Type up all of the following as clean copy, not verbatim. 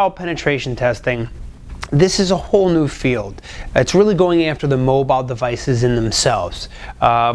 mobile penetration testing, this is a whole new field. It's really going after the mobile devices in themselves,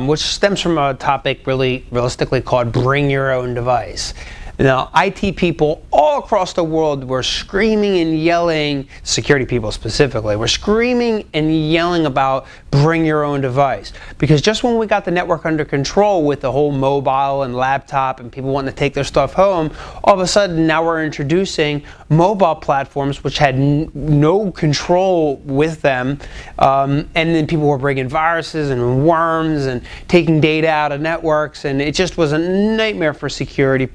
which stems from a topic really realistically called bring your own device. Now, IT people all across the world were screaming and yelling, security people specifically, were screaming and yelling about bring your own device. Because just when we got the network under control with the whole mobile and laptop and people wanting to take their stuff home, all of a sudden now we're introducing mobile platforms which had no control with them, and then people were bringing viruses and worms and taking data out of networks, and it just was a nightmare for security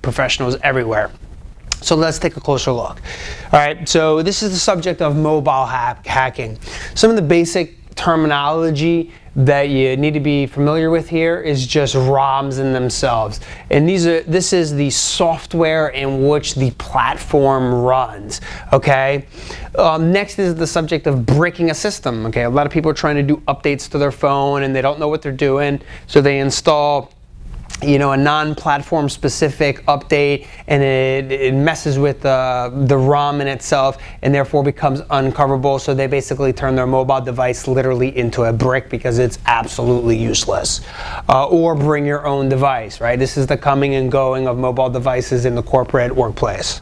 professionals everywhere. So let's take a closer look. All right, so this is the subject of mobile hacking. Some of the basic terminology that you need to be familiar with here is just ROMs in themselves. And this is the software in which the platform runs, okay? Next is the subject of breaking a system, okay? A lot of people are trying to do updates to their phone and they don't know what they're doing, so they install a non-platform specific update, and it messes with the ROM in itself and therefore becomes uncoverable. So they basically turn their mobile device literally into a brick because it's absolutely useless. Or bring your own device, right? This is the coming and going of mobile devices in the corporate workplace.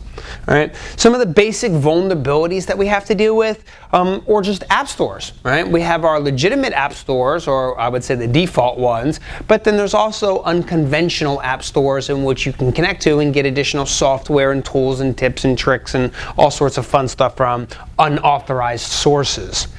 All right. Some of the basic vulnerabilities that we have to deal with, or just app stores, right? We have our legitimate app stores, or I would say the default ones, but then there's also unconventional app stores in which you can connect to and get additional software and tools and tips and tricks and all sorts of fun stuff from unauthorized sources.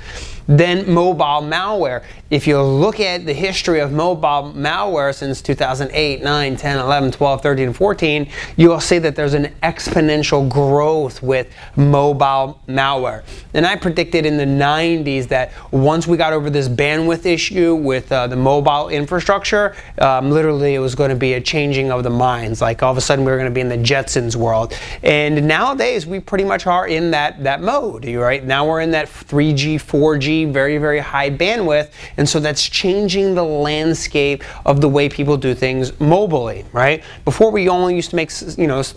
Then mobile malware. If you look at the history of mobile malware since 2008, 9, 10, 11, 12, 13, and 14, you will see that there's an exponential growth with mobile malware. And I predicted in the 90s that once we got over this bandwidth issue with the mobile infrastructure, literally it was going to be a changing of the minds. Like all of a sudden we were going to be in the Jetsons world. And nowadays we pretty much are in that mode, right? Now we're in that 3G, 4G, very, very high bandwidth, and so that's changing the landscape of the way people do things mobilely, right? Before we only used to make,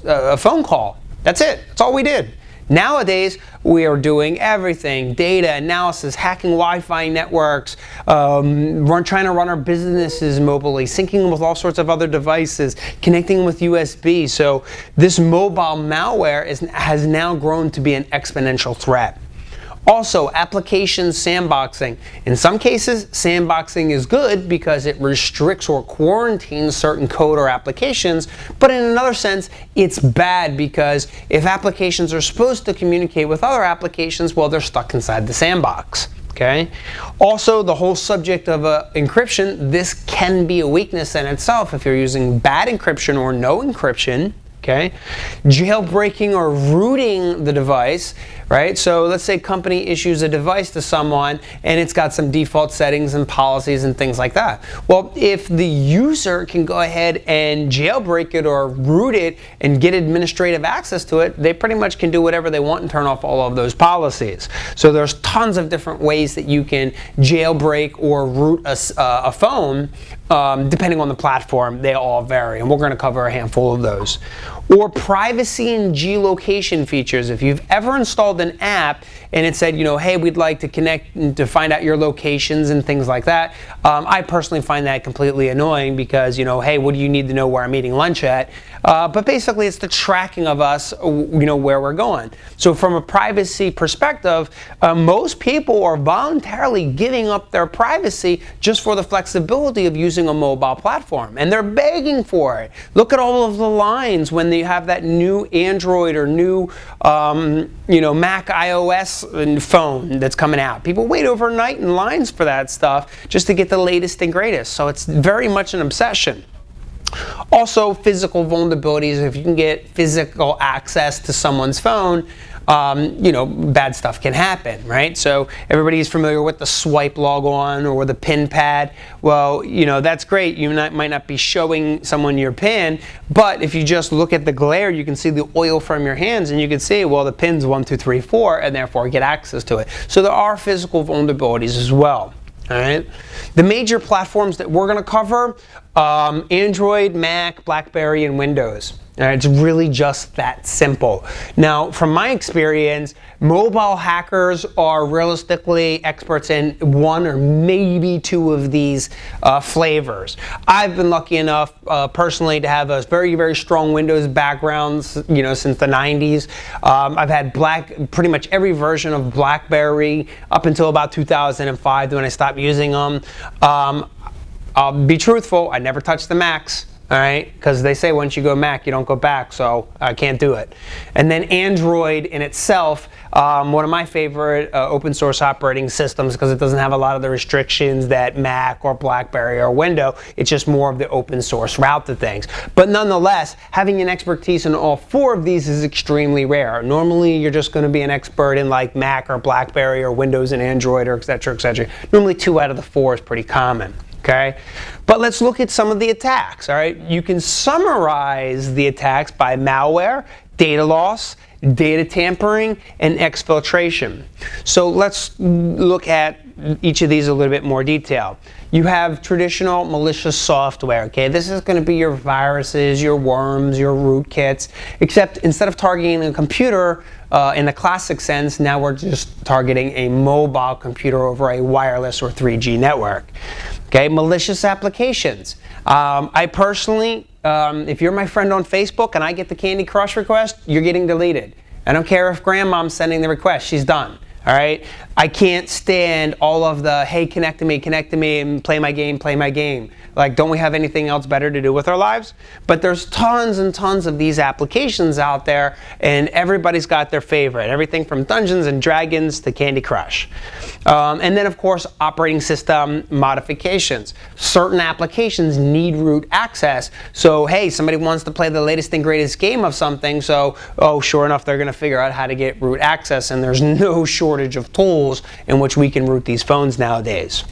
a phone call. That's it. That's all we did. Nowadays, we are doing everything: data analysis, hacking Wi-Fi networks, trying to run our businesses mobilely, syncing with all sorts of other devices, connecting with USB. So this mobile malware has now grown to be an exponential threat. Also, application sandboxing. In some cases, sandboxing is good because it restricts or quarantines certain code or applications, but in another sense, it's bad because if applications are supposed to communicate with other applications, well, they're stuck inside the sandbox. Okay. Also, the whole subject of encryption, this can be a weakness in itself if you're using bad encryption or no encryption. Okay, jailbreaking or rooting the device, right? So let's say a company issues a device to someone and it's got some default settings and policies and things like that. Well, if the user can go ahead and jailbreak it or root it and get administrative access to it, they pretty much can do whatever they want and turn off all of those policies. So there's tons of different ways that you can jailbreak or root a phone, depending on the platform. They all vary, and we're going to cover a handful of those. Or privacy and geolocation features. If you've ever installed an app and it said, hey, we'd like to connect and to find out your locations and things like that, I personally find that completely annoying because, hey, what do you need to know where I'm eating lunch at? But basically, it's the tracking of us, where we're going. So from a privacy perspective, most people are voluntarily giving up their privacy just for the flexibility of using a mobile platform, and they're begging for it. Look at all of the lines when they have that new Android or new, Mac iOS phone that's coming out. People wait overnight in lines for that stuff just to get the latest and greatest. So it's very much an obsession. Also, physical vulnerabilities. If you can get physical access to someone's phone, bad stuff can happen, right? So everybody's familiar with the swipe log on or the pin pad. Well, that's great. You might not be showing someone your pin, but if you just look at the glare, you can see the oil from your hands, and you can see, well, the pin's 1, 2, 3, 4, and therefore get access to it. So there are physical vulnerabilities as well. All right. The major platforms that we're going to cover, Android, Mac, BlackBerry, and Windows. It's really just that simple. Now, from my experience, mobile hackers are realistically experts in one or maybe two of these flavors. I've been lucky enough personally to have a very, very strong Windows background, since the 90s. I've had pretty much every version of BlackBerry up until about 2005 when I stopped using them. I'll be truthful, I never touched the Macs. All right, because they say once you go Mac, you don't go back, so I can't do it. And then Android in itself, one of my favorite open source operating systems, because it doesn't have a lot of the restrictions that Mac or BlackBerry or Windows. It's just more of the open source route to things. But nonetheless, having an expertise in all four of these is extremely rare. Normally, you're just going to be an expert in like Mac or BlackBerry or Windows and Android or et cetera, et cetera. Normally, 2 out of the 4 is pretty common. Okay, but let's look at some of the attacks. All right, you can summarize the attacks by malware, data loss, data tampering, and exfiltration. So let's look at each of these a little bit more detail. You have traditional malicious software. Okay, this is going to be your viruses, your worms, your rootkits, except instead of targeting a computer in the classic sense, now we're just targeting a mobile computer over a wireless or 3G network. Okay, malicious applications. I personally, if you're my friend on Facebook and I get the Candy Crush request, you're getting deleted. I don't care if grandmom's sending the request, she's done. All right, I can't stand all of the, hey, connect to me, and play my game. Like, don't we have anything else better to do with our lives? But there's tons and tons of these applications out there, and everybody's got their favorite. Everything from Dungeons and Dragons to Candy Crush. And then, of course, operating system modifications. Certain applications need root access. So, hey, somebody wants to play the latest and greatest game of something, so, oh, sure enough, they're going to figure out how to get root access, and there's no shortage of tools in which we can root these phones nowadays.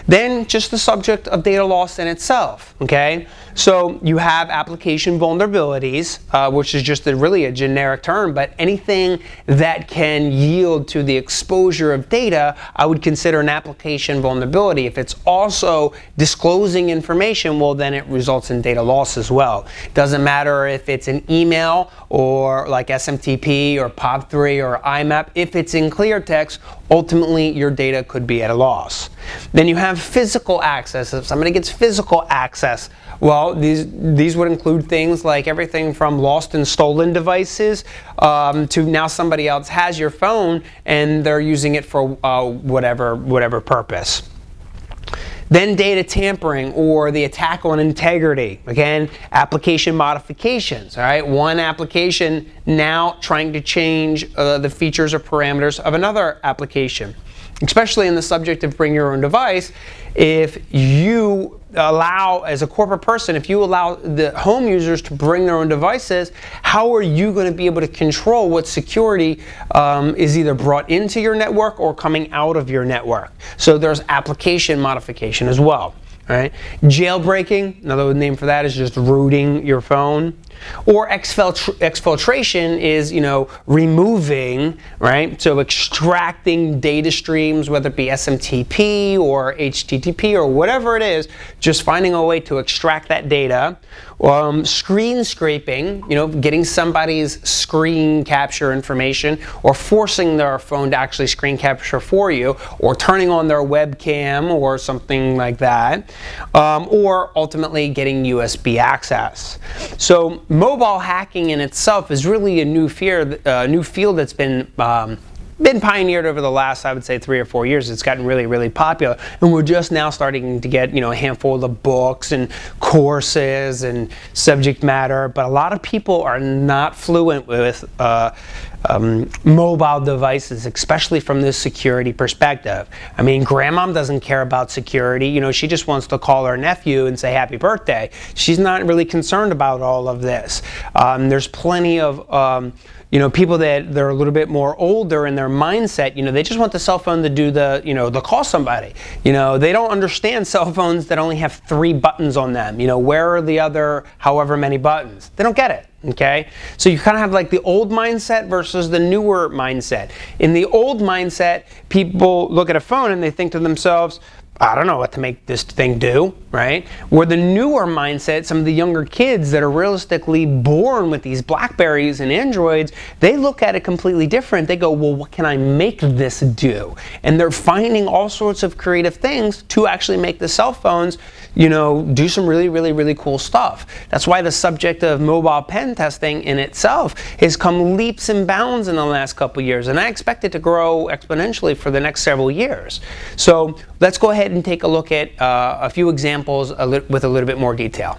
Then just the subject of data loss in itself, okay? So you have application vulnerabilities, which is just really a generic term, but anything that can yield to the exposure of data, I would consider an application vulnerability. If it's also disclosing information, well, then it results in data loss as well. Doesn't matter if it's an email or like SMTP or POP3 or IMAP. If it's in clear text, ultimately your data could be at a loss. Then you have physical access. If somebody gets physical access, well, these would include things like everything from lost and stolen devices to now somebody else has your phone and they're using it for whatever purpose. Then data tampering, or the attack on integrity. Again, application modifications. All right, one application now trying to change the features or parameters of another application. Especially in the subject of bring your own device, if you allow, as a corporate person, if you allow the home users to bring their own devices, how are you going to be able to control what security is either brought into your network or coming out of your network? So there's application modification as well. All right. Jailbreaking, another name for that is just rooting your phone. Or exfiltration is, removing, right? So extracting data streams, whether it be SMTP or HTTP or whatever it is, just finding a way to extract that data. Screen scraping, getting somebody's screen capture information or forcing their phone to actually screen capture for you, or turning on their webcam or something like that, or ultimately getting USB access. So mobile hacking in itself is really a new field that's been pioneered over the last, I would say, 3 or 4 years. It's gotten really, really popular, and we're just now starting to get, a handful of books and courses and subject matter. But a lot of people are not fluent with mobile devices, especially from this security perspective. I mean, grandmom doesn't care about security. She just wants to call her nephew and say happy birthday. She's not really concerned about all of this. There's plenty of people they're a little bit more older in their mindset. They just want the cell phone to do to call somebody. They don't understand cell phones that only have 3 buttons on them. Where are the other however many buttons? They don't get it. Okay, so you kind of have like the old mindset versus the newer mindset. In the old mindset, people look at a phone and they think to themselves, I don't know what to make this thing do, right? Where the newer mindset, some of the younger kids that are realistically born with these Blackberries and Androids, they look at it completely different. They go, well, what can I make this do? And they're finding all sorts of creative things to actually make the cell phones, you know, do some really, really, really cool stuff. That's why the subject of mobile pen testing in itself has come leaps and bounds in the last couple years, and I expect it to grow exponentially for the next several years. So let's go ahead and take a look at a few examples with a little bit more detail.